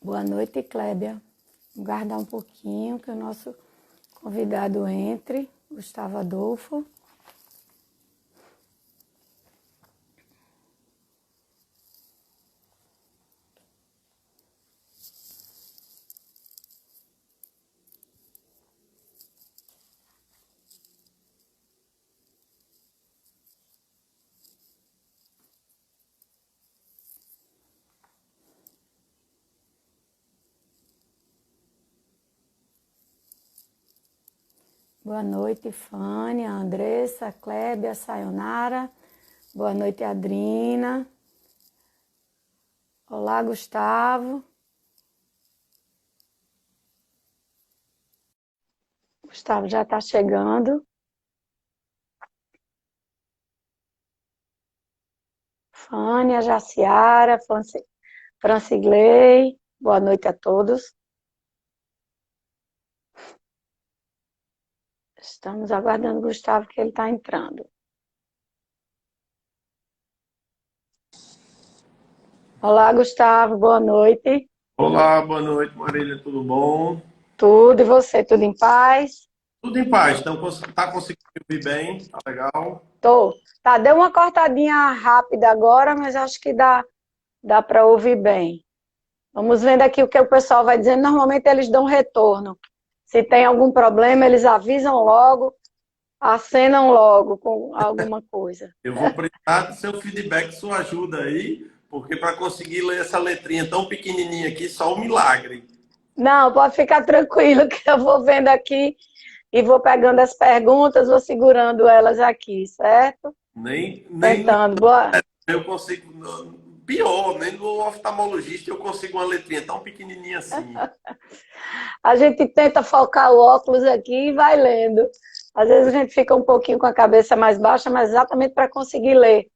Boa noite, Clébia. Vamos guardar um pouquinho que o nosso convidado entre, Gustavo Adolfo. Boa noite, Fânia, Andressa, Clébia, Sayonara. Boa noite, Adrina. Olá, Gustavo. Gustavo já está chegando. Fânia, Jaciara, Francigley. Boa noite a todos. Estamos aguardando o Gustavo, que ele está entrando. Olá, Gustavo, boa noite. Olá, boa noite, Marília, tudo bom? Tudo, e você? Tudo em paz? Tudo em paz, então tá conseguindo ouvir bem? Tá legal? Tô. Tá, deu uma cortadinha rápida agora, mas acho que dá para ouvir bem. Vamos vendo aqui o que o pessoal vai dizendo. Normalmente eles dão retorno. Se tem algum problema, eles avisam logo, acenam logo com alguma coisa. Eu vou precisar do seu feedback, sua ajuda aí, porque para conseguir ler essa letrinha tão pequenininha aqui, só um milagre. Não, pode ficar tranquilo que eu vou vendo aqui e vou pegando as perguntas, vou segurando elas aqui, certo? Nem no, Tentando. Boa. eu consigo, pior, nem no oftalmologista eu consigo uma letrinha tão pequenininha assim. A gente tenta focar o óculos aqui e vai lendo. Às vezes a gente fica um pouquinho com a cabeça mais baixa, mas exatamente para conseguir ler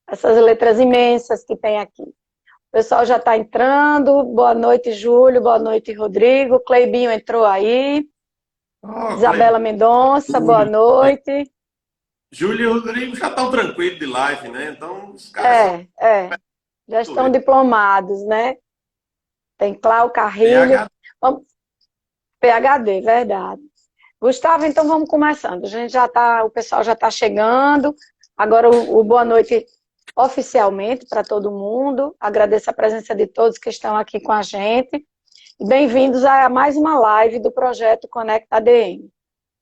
essas letras imensas que tem aqui. O pessoal já está entrando. Boa noite, Júlio. Boa noite, Rodrigo. Cleibinho entrou aí. Oh, Isabela Mendonça, boa Júlio, noite. Júlio e Rodrigo já estão tranquilos de live, né? Então os caras são Já estão diplomados, né? Tem Cláudio Carrilho. PhD. Vamos, PhD, verdade. Gustavo, então vamos começando. A gente já tá, o pessoal já está chegando. Agora o boa noite oficialmente para todo mundo. Agradeço a presença de todos que estão aqui com a gente. E bem-vindos a mais uma live do projeto Conecta ADM.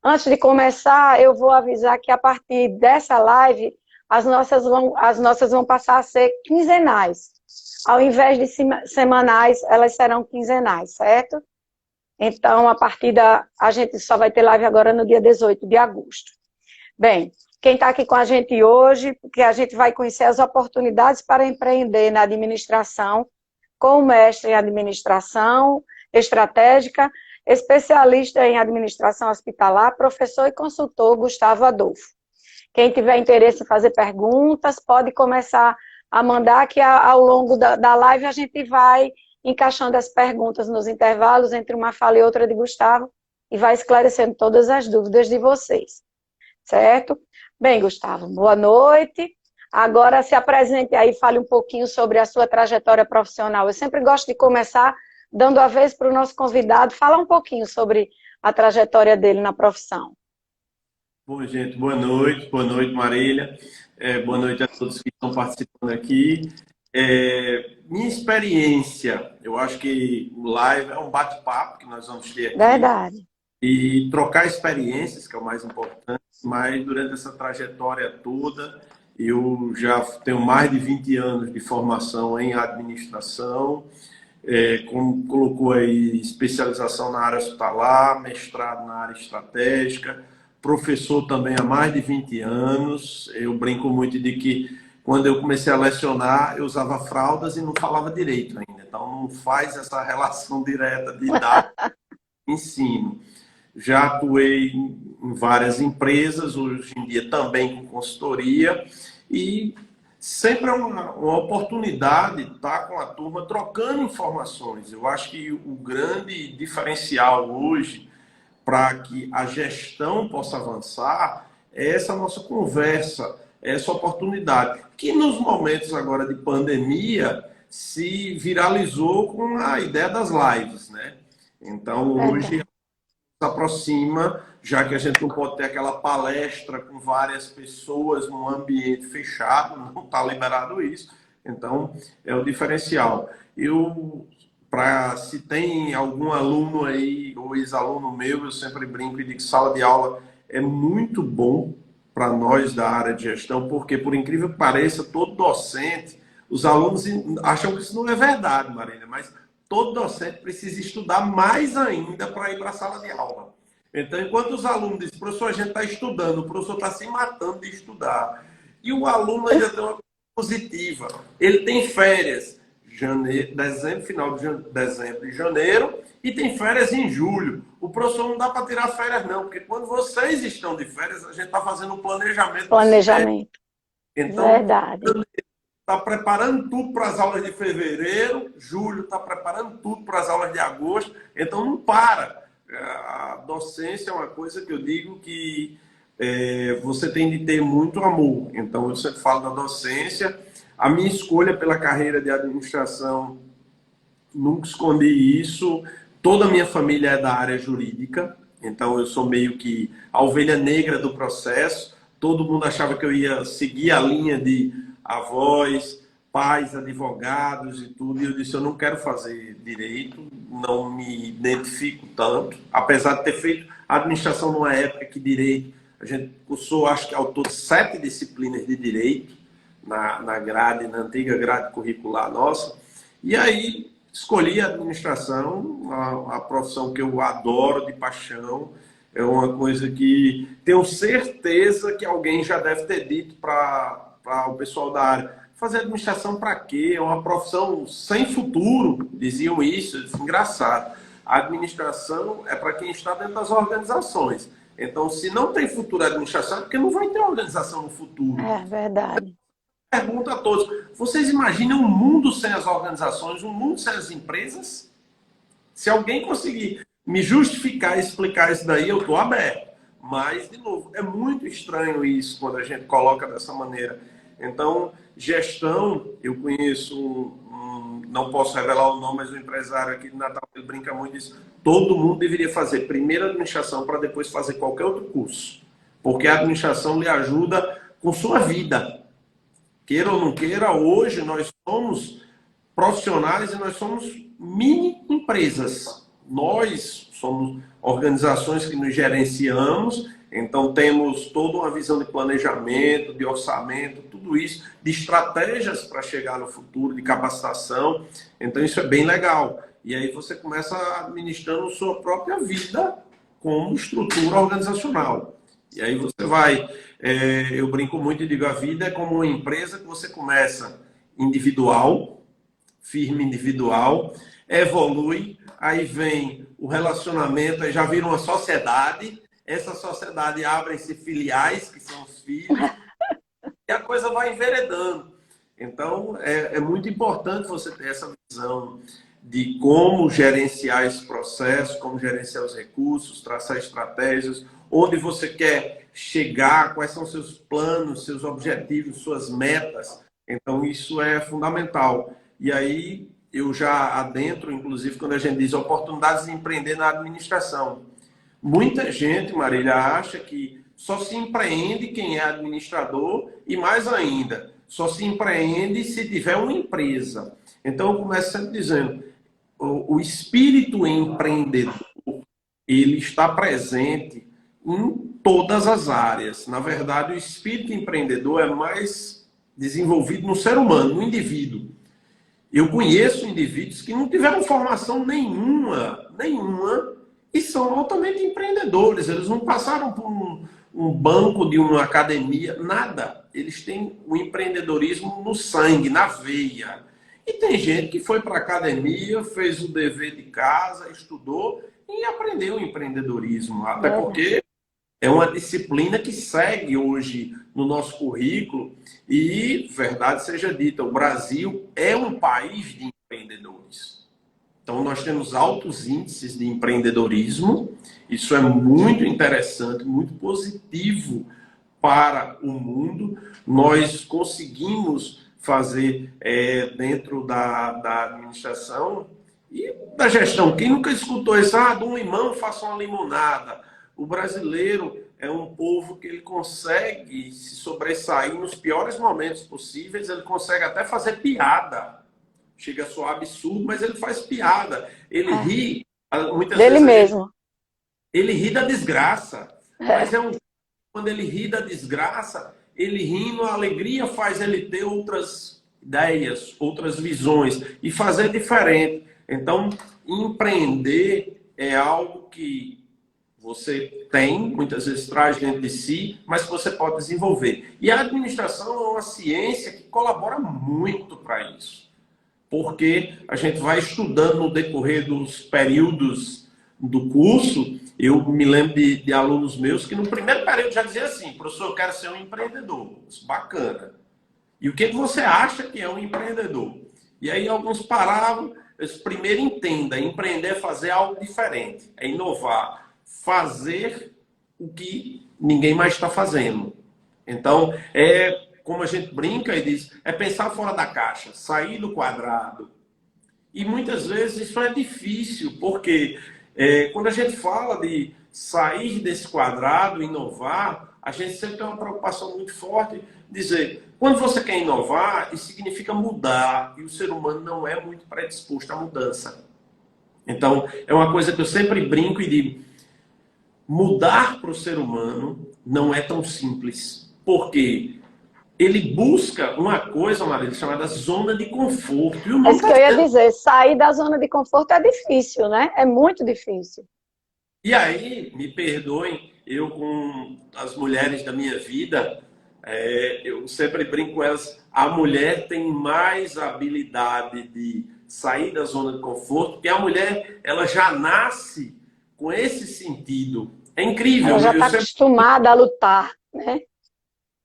Antes de começar, eu vou avisar que a partir dessa live, as nossas vão passar a ser quinzenais. Ao invés de semanais, elas serão quinzenais, certo? Então, a gente só vai ter live agora no dia 18 de agosto. Bem, quem está aqui com a gente hoje, porque a gente vai conhecer as oportunidades para empreender na administração, com o mestre em administração estratégica, especialista em administração hospitalar, professor e consultor Gustavo Adolfo. Quem tiver interesse em fazer perguntas, pode começar a mandar, que ao longo da live a gente vai encaixando as perguntas nos intervalos entre uma fala e outra de Gustavo e vai esclarecendo todas as dúvidas de vocês, certo? Bem, Gustavo, boa noite. Agora se apresente aí, fale um pouquinho sobre a sua trajetória profissional. Eu sempre gosto de começar dando a vez para o nosso convidado falar um pouquinho sobre a trajetória dele na profissão. Bom, gente, boa noite, Marília. Boa noite a todos que estão participando aqui. Minha experiência, eu acho que o live é um bate-papo que nós vamos ter aqui. Verdade. E trocar experiências, que é o mais importante, mas durante essa trajetória toda, eu já tenho mais de 20 anos de formação em administração, como colocou aí, especialização na área hospitalar, mestrado na área estratégica, professor também há mais de 20 anos. Eu brinco muito de que quando eu comecei a lecionar, eu usava fraldas e não falava direito ainda. Então, não faz essa relação direta de idade e ensino. Já atuei em várias empresas, hoje em dia também com consultoria, e sempre é uma oportunidade estar com a turma trocando informações. Eu acho que o grande diferencial hoje para que a gestão possa avançar é essa nossa conversa, essa oportunidade. Que nos momentos agora de pandemia se viralizou com a ideia das lives, né? Então, hoje se aproxima, já que a gente não pode ter aquela palestra com várias pessoas num ambiente fechado, não está liberado isso. Então, é o diferencial. Se tem algum aluno aí, ou ex-aluno meu, eu sempre brinco e digo que sala de aula é muito bom para nós da área de gestão, porque, por incrível que pareça, todo docente, os alunos acham que isso não é verdade, Marília, mas todo docente precisa estudar mais ainda para ir para a sala de aula. Então, enquanto os alunos dizem, professor, a gente está estudando, o professor está se matando de estudar, e o aluno ainda tem uma coisa positiva, ele tem férias, dezembro, final de dezembro e janeiro, e tem férias em julho. O professor não dá para tirar férias, não, porque quando vocês estão de férias, a gente está fazendo um planejamento. Planejamento. Então, Verdade. está preparando tudo para as aulas de fevereiro, julho está preparando tudo para as aulas de agosto, então não para. A docência é uma coisa que eu digo que você tem de ter muito amor. Então, eu sempre falo da docência. A minha escolha pela carreira de administração, nunca escondi isso. Toda a minha família é da área jurídica, então eu sou meio que a ovelha negra do processo. Todo mundo achava que eu ia seguir a linha de avós, pais, advogados e tudo, e eu disse, eu não quero fazer direito, não me identifico tanto, apesar de ter feito administração numa época que direito, a gente cursou, acho que ao todo 7 disciplinas de direito, na grade, na antiga grade curricular nossa, e aí escolhi a administração, a profissão que eu adoro de paixão, é uma coisa que tenho certeza que alguém já deve ter dito para o pessoal da área, fazer administração para quê? É uma profissão sem futuro, diziam isso, engraçado. A administração é para quem está dentro das organizações. Então, se não tem futuro a administração, é porque não vai ter organização no futuro. É verdade. Pergunta a todos, vocês imaginam um mundo sem as organizações, um mundo sem as empresas? Se alguém conseguir me justificar e explicar isso daí, eu estou aberto. Mas, de novo, é muito estranho isso quando a gente coloca dessa maneira. Então, gestão, eu conheço, não posso revelar o nome, mas um empresário aqui de Natal, ele brinca muito disso. Todo mundo deveria fazer primeiro administração para depois fazer qualquer outro curso. Porque a administração lhe ajuda com sua vida. Queira ou não queira, hoje nós somos profissionais e nós somos mini empresas. Nós somos organizações que nos gerenciamos, então temos toda uma visão de planejamento, de orçamento, tudo isso, de estratégias para chegar no futuro, de capacitação. Então isso é bem legal. E aí você começa administrando sua própria vida como estrutura organizacional. E aí você vai, eu brinco muito e digo, a vida é como uma empresa que você começa individual, firme individual, evolui, aí vem o relacionamento, aí já vira uma sociedade, essa sociedade abrem-se filiais, que são os filhos, e a coisa vai enveredando. Então, é muito importante você ter essa visão de como gerenciar esse processo, como gerenciar os recursos, traçar estratégias, onde você quer chegar, quais são seus planos, seus objetivos, suas metas. Então, isso é fundamental. E aí, eu já adentro, inclusive, quando a gente diz oportunidades de empreender na administração. Muita gente, Marília, acha que só se empreende quem é administrador e, mais ainda, só se empreende se tiver uma empresa. Então, eu começo sempre dizendo, o espírito empreendedor, ele está presente em todas as áreas. Na verdade, o espírito empreendedor é mais desenvolvido no ser humano, no indivíduo. Eu conheço indivíduos que não tiveram formação nenhuma, e são altamente empreendedores. Eles não passaram por um banco de uma academia, nada. Eles têm o empreendedorismo no sangue, na veia. E tem gente que foi para a academia, fez o dever de casa, estudou e aprendeu o empreendedorismo. Até porque é uma disciplina que segue hoje no nosso currículo e, verdade seja dita, o Brasil é um país de empreendedores. Então, nós temos altos índices de empreendedorismo. Isso é muito interessante, muito positivo para o mundo. Nós conseguimos fazer dentro da administração e da gestão. Quem nunca escutou isso? Ah, de um limão faça uma limonada. O brasileiro é um povo que ele consegue se sobressair nos piores momentos possíveis, ele consegue até fazer piada. Chega a soar absurdo, mas ele faz piada. Ele ri, muitas dele vezes mesmo. ele ri da desgraça. Mas quando ele ri da desgraça, ele rindo, a alegria faz ele ter outras ideias, outras visões e fazer diferente. Então, empreender é algo que você tem, muitas vezes traz dentro de si, mas que você pode desenvolver. E a administração é uma ciência que colabora muito para isso. Porque a gente vai estudando no decorrer dos períodos do curso. Eu me lembro de alunos meus que no primeiro período já diziam assim: professor, eu quero ser um empreendedor. Isso, bacana. E o que você acha que é um empreendedor? E aí alguns paravam. Primeiro entenda, empreender é fazer algo diferente, é inovar, fazer o que ninguém mais está fazendo. Então, como a gente brinca e diz, é pensar fora da caixa, sair do quadrado. E muitas vezes isso é difícil, porque quando a gente fala de sair desse quadrado, inovar, a gente sempre tem uma preocupação muito forte, dizer, quando você quer inovar, isso significa mudar, e o ser humano não é muito predisposto à mudança. Então, é uma coisa que eu sempre brinco e digo, mudar para o ser humano não é tão simples, porque ele busca uma coisa, Marília, chamada zona de conforto. E o É isso que eu ia dizer, sair da zona de conforto é difícil, né? É muito difícil. E aí, me perdoem, eu com as mulheres da minha vida, eu sempre brinco com elas, a mulher tem mais habilidade de sair da zona de conforto, porque a mulher, ela já nasce com esse sentido. É incrível. Ela já está acostumada a lutar, né?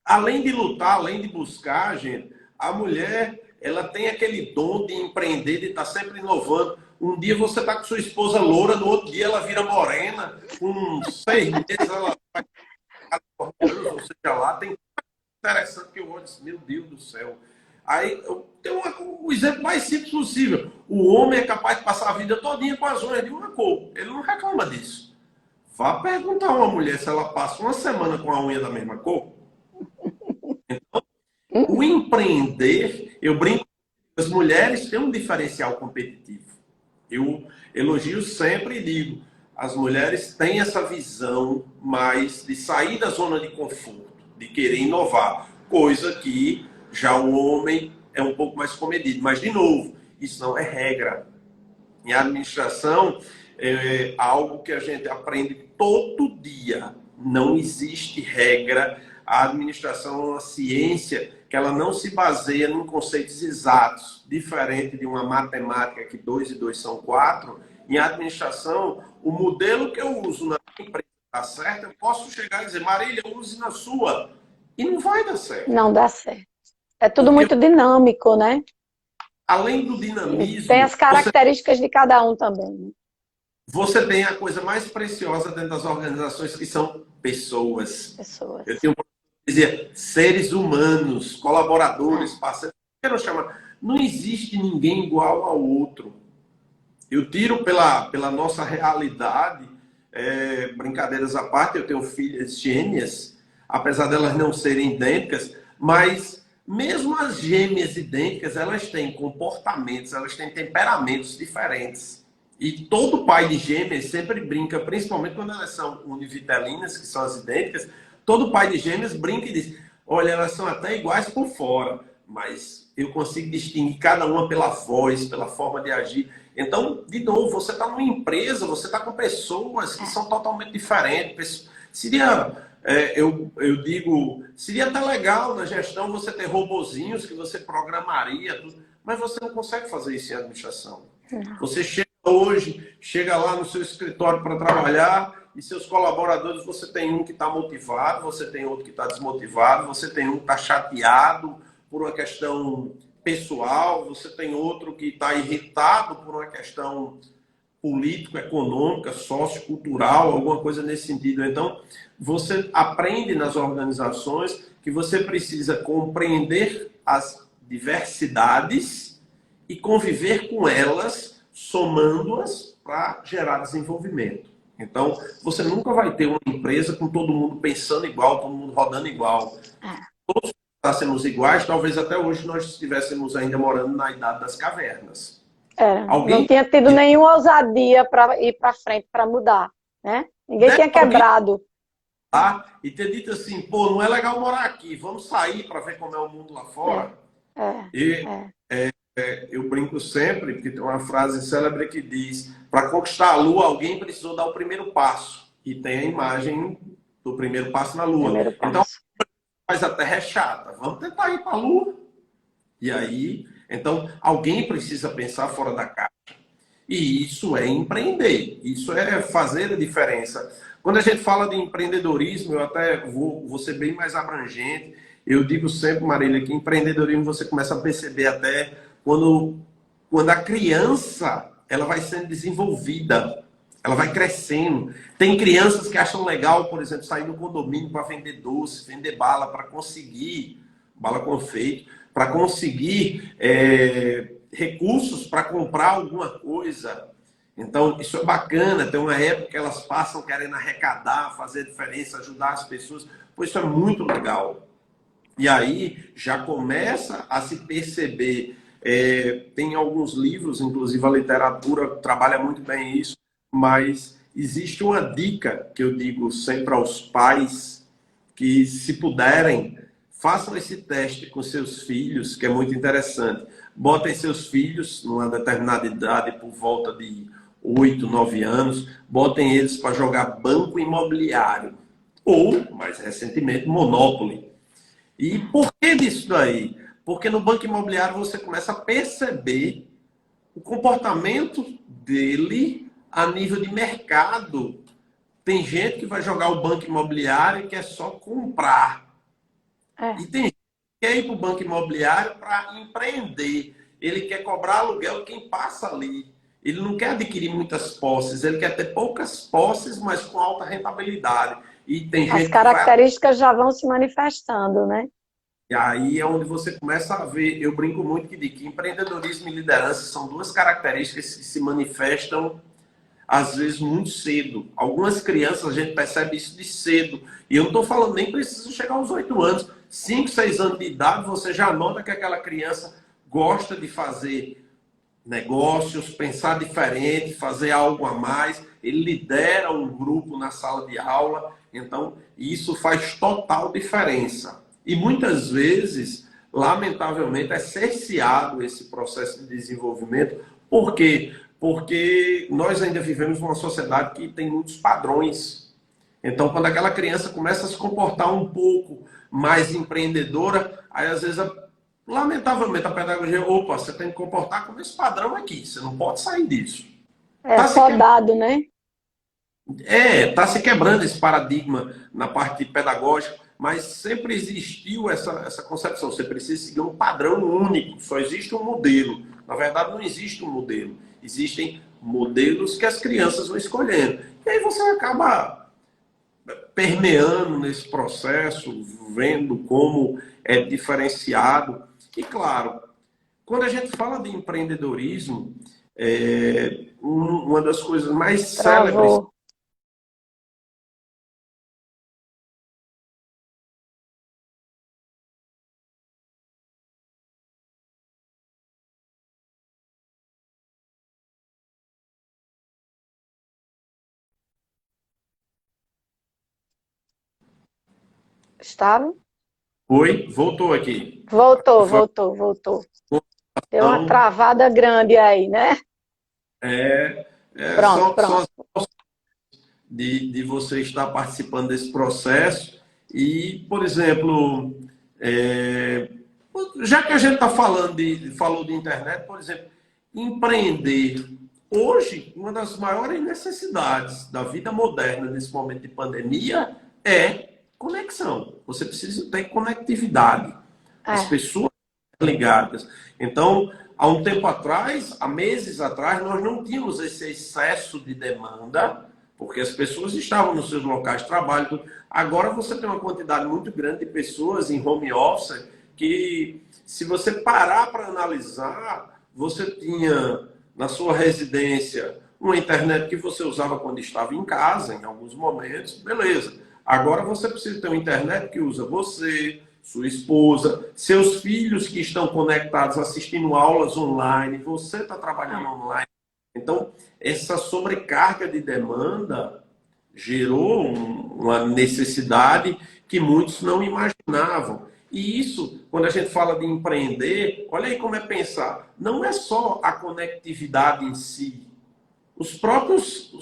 Além de lutar, além de buscar, gente, a mulher, ela tem aquele dom de empreender, de estar sempre inovando. Um dia você está com sua esposa loura, no outro dia ela vira morena, com 6 meses ela vai, ou seja lá, tem interessante que eu olho assim, meu Deus do céu. Aí eu tenho o exemplo mais simples possível. O homem é capaz de passar a vida todinha com as unhas de uma cor. Ele não reclama disso. Vá perguntar a uma mulher se ela passa uma semana com a unha da mesma cor. Então, o empreender, eu brinco, as mulheres têm um diferencial competitivo. Eu elogio sempre e digo, as mulheres têm essa visão mais de sair da zona de conforto, de querer inovar, coisa que já o homem é um pouco mais comedido. Mas, de novo, isso não é regra. Em administração, é algo que a gente aprende todo dia. Não existe regra. A administração é uma ciência que ela não se baseia em conceitos exatos, diferente de uma matemática que 2 e 2 são 4. Em administração, o modelo que eu uso na minha empresa está certo, eu posso chegar e dizer, Marília, use na sua. E não vai dar certo. Não dá certo. É tudo muito dinâmico, né? Além do dinamismo... Tem as características de cada um também. Você tem a coisa mais preciosa dentro das organizações, que são pessoas. Pessoas. Eu tenho dizer seres humanos, colaboradores, parceiros. Não existe ninguém igual ao outro. Eu tiro pela nossa realidade, brincadeiras à parte, eu tenho filhas gêmeas, apesar delas não serem idênticas, mas mesmo as gêmeas idênticas, elas têm comportamentos, elas têm temperamentos diferentes. E todo pai de gêmeas sempre brinca, principalmente quando elas são univitelinas, que são as idênticas, todo pai de gêmeas brinca e diz, olha, elas são até iguais por fora, mas eu consigo distinguir cada uma pela voz, pela forma de agir. Então, de novo, você está numa empresa, você está com pessoas que são totalmente diferentes. Seria, eu digo, seria até legal na gestão você ter robozinhos que você programaria, mas você não consegue fazer isso em administração. Você chega lá no seu escritório para trabalhar e seus colaboradores, você tem um que está motivado, você tem outro que está desmotivado, você tem um que está chateado por uma questão pessoal, você tem outro que está irritado por uma questão político-econômica, sociocultural, alguma coisa nesse sentido. Então, você aprende nas organizações que você precisa compreender as diversidades e conviver com elas, somando-as para gerar desenvolvimento. Então, você nunca vai ter uma empresa com todo mundo pensando igual, todo mundo rodando igual. Todos fôssemos iguais, talvez até hoje nós estivéssemos ainda morando na idade das cavernas. Não tinha tido nenhuma ousadia para ir para frente, para mudar, né? Ninguém tinha quebrado. E ter dito assim, pô, não é legal morar aqui, vamos sair para ver como é o mundo lá fora. Eu brinco sempre, porque tem uma frase célebre que diz: para conquistar a Lua, alguém precisou dar o primeiro passo. E tem a imagem do primeiro passo na Lua. Então, mas a Terra é chata, vamos tentar ir para a Lua. E aí, então, alguém precisa pensar fora da caixa. E isso é empreender, isso é fazer a diferença. Quando a gente fala de empreendedorismo, eu até vou ser bem mais abrangente. Eu digo sempre, Marília, que empreendedorismo você começa a perceber até quando a criança ela vai sendo desenvolvida, ela vai crescendo. Tem crianças que acham legal, por exemplo, sair no condomínio para vender doce, vender bala, para conseguir, bala confeito, para conseguir recursos para comprar alguma coisa. Então, isso é bacana. Tem uma época que elas passam querendo arrecadar, fazer diferença, ajudar as pessoas. Pois isso é muito legal. E aí já começa a se perceber. Tem alguns livros, inclusive a literatura trabalha muito bem isso, mas existe uma dica que eu digo sempre aos pais, que se puderem, façam esse teste com seus filhos, que é muito interessante. Botem seus filhos numa determinada idade, por volta de 8, 9 anos, botem eles para jogar banco imobiliário. Ou, mais recentemente, Monopoly. E por que disso daí? Porque no banco imobiliário você começa a perceber o comportamento dele a nível de mercado. Tem gente que vai jogar o banco imobiliário e quer só comprar. E tem gente que quer ir para o banco imobiliário para empreender. Ele quer cobrar aluguel quem passa ali. Ele não quer adquirir muitas posses, ele quer ter poucas posses, mas com alta rentabilidade. E tem gente as características já vão se manifestando, né? E aí é onde você começa a ver, eu brinco muito que digo que empreendedorismo e liderança são duas características que se manifestam, às vezes, muito cedo. Algumas crianças, a gente percebe isso de cedo. E eu não estou falando nem preciso chegar aos 8 anos. 5, 6 anos de idade, você já nota que aquela criança gosta de fazer negócios, pensar diferente, fazer algo a mais. Ele lidera um grupo na sala de aula. Então, isso faz total diferença. E muitas vezes, lamentavelmente, é cerceado esse processo de desenvolvimento. Por quê? Porque nós ainda vivemos numa sociedade que tem muitos padrões. Então, quando aquela criança começa a se comportar um pouco mais empreendedora, aí às vezes, lamentavelmente, a pedagogia, opa, você tem que comportar como esse padrão aqui, você não pode sair disso. Podado, né? Está se quebrando esse paradigma na parte pedagógica, mas sempre existiu essa concepção. Você precisa seguir um padrão único, só existe um modelo. Na verdade, não existe um modelo. Existem modelos que as crianças vão escolhendo. E aí você acaba permeando nesse processo, vendo como é diferenciado. E, claro, quando a gente fala de empreendedorismo, uma das coisas mais célebres... Estava? Oi, voltou aqui. Voltou. Deu uma travada grande aí, né? Pronto. São as de você estar participando desse processo. E, por exemplo, já que a gente está falou de internet, por exemplo, empreender. Hoje, uma das maiores necessidades da vida moderna nesse momento de pandemia é conexão. Você precisa ter conectividade. As pessoas ligadas. Então, há um tempo atrás, há meses atrás, nós não tínhamos esse excesso de demanda, porque as pessoas estavam nos seus locais de trabalho. Agora você tem uma quantidade muito grande de pessoas em home office que se você parar para analisar, você tinha na sua residência uma internet que você usava quando estava em casa, em alguns momentos, beleza. Agora você precisa ter uma internet que usa você, sua esposa, seus filhos que estão conectados assistindo aulas online, você está trabalhando online. Então, essa sobrecarga de demanda gerou uma necessidade que muitos não imaginavam. E isso, quando a gente fala de empreender, olha aí como é pensar. Não é só a conectividade em si. Os próprios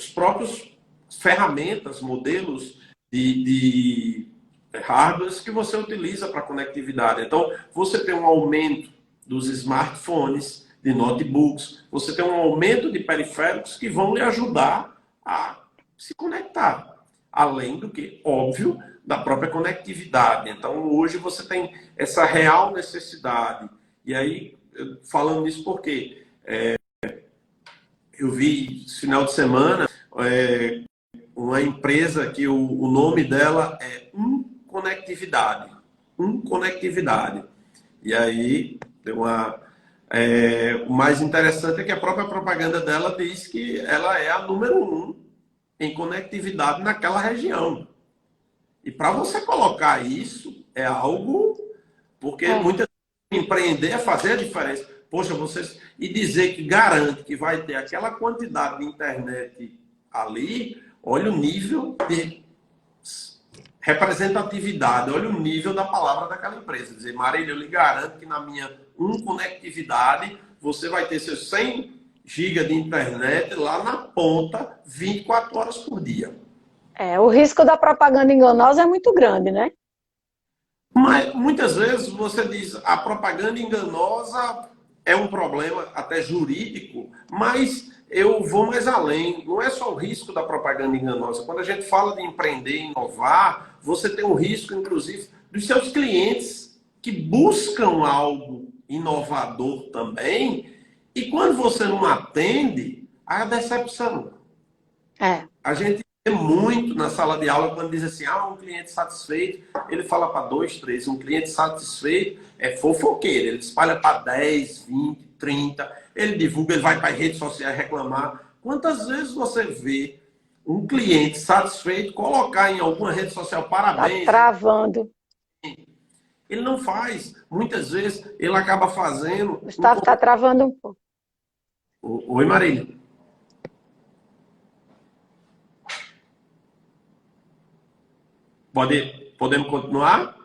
ferramentas, modelos de hardwares que você utiliza para conectividade. Então, você tem um aumento dos smartphones, de notebooks, você tem um aumento de periféricos que vão lhe ajudar a se conectar. Além do que, óbvio, da própria conectividade. Então, hoje você tem essa real necessidade. E aí, falando isso por quê? Eu vi esse final de semana uma empresa que o nome dela é Conectividade. Conectividade. E aí, deu o mais interessante é que a própria propaganda dela diz que ela é a número 1 em conectividade naquela região. E para você colocar isso, é algo... Porque muitas vezes empreender é fazer a diferença. Poxa, vocês... E dizer que garante que vai ter aquela quantidade de internet ali, olha o nível de representatividade, olha o nível da palavra daquela empresa. Dizer, Marília, eu lhe garanto que na minha conectividade você vai ter seus 100 GB de internet lá na ponta, 24 horas por dia. O risco da propaganda enganosa é muito grande, né? Mas muitas vezes você diz a propaganda enganosa é um problema até jurídico, mas eu vou mais além. Não é só o risco da propaganda enganosa. Quando a gente fala de empreender, inovar, você tem o risco, inclusive, dos seus clientes que buscam algo inovador também, e quando você não atende, há decepção. A gente vê muito na sala de aula quando diz assim, um cliente satisfeito, ele fala para 2, 3. Um cliente satisfeito é fofoqueiro, ele espalha para 10, 20, 30, ele divulga, ele vai para as redes sociais reclamar. Quantas vezes você vê um cliente satisfeito colocar em alguma rede social parabéns? Tá travando. Ele não faz. Muitas vezes ele acaba fazendo... Gustavo, está travando um pouco. Oi, Marília. Podemos continuar?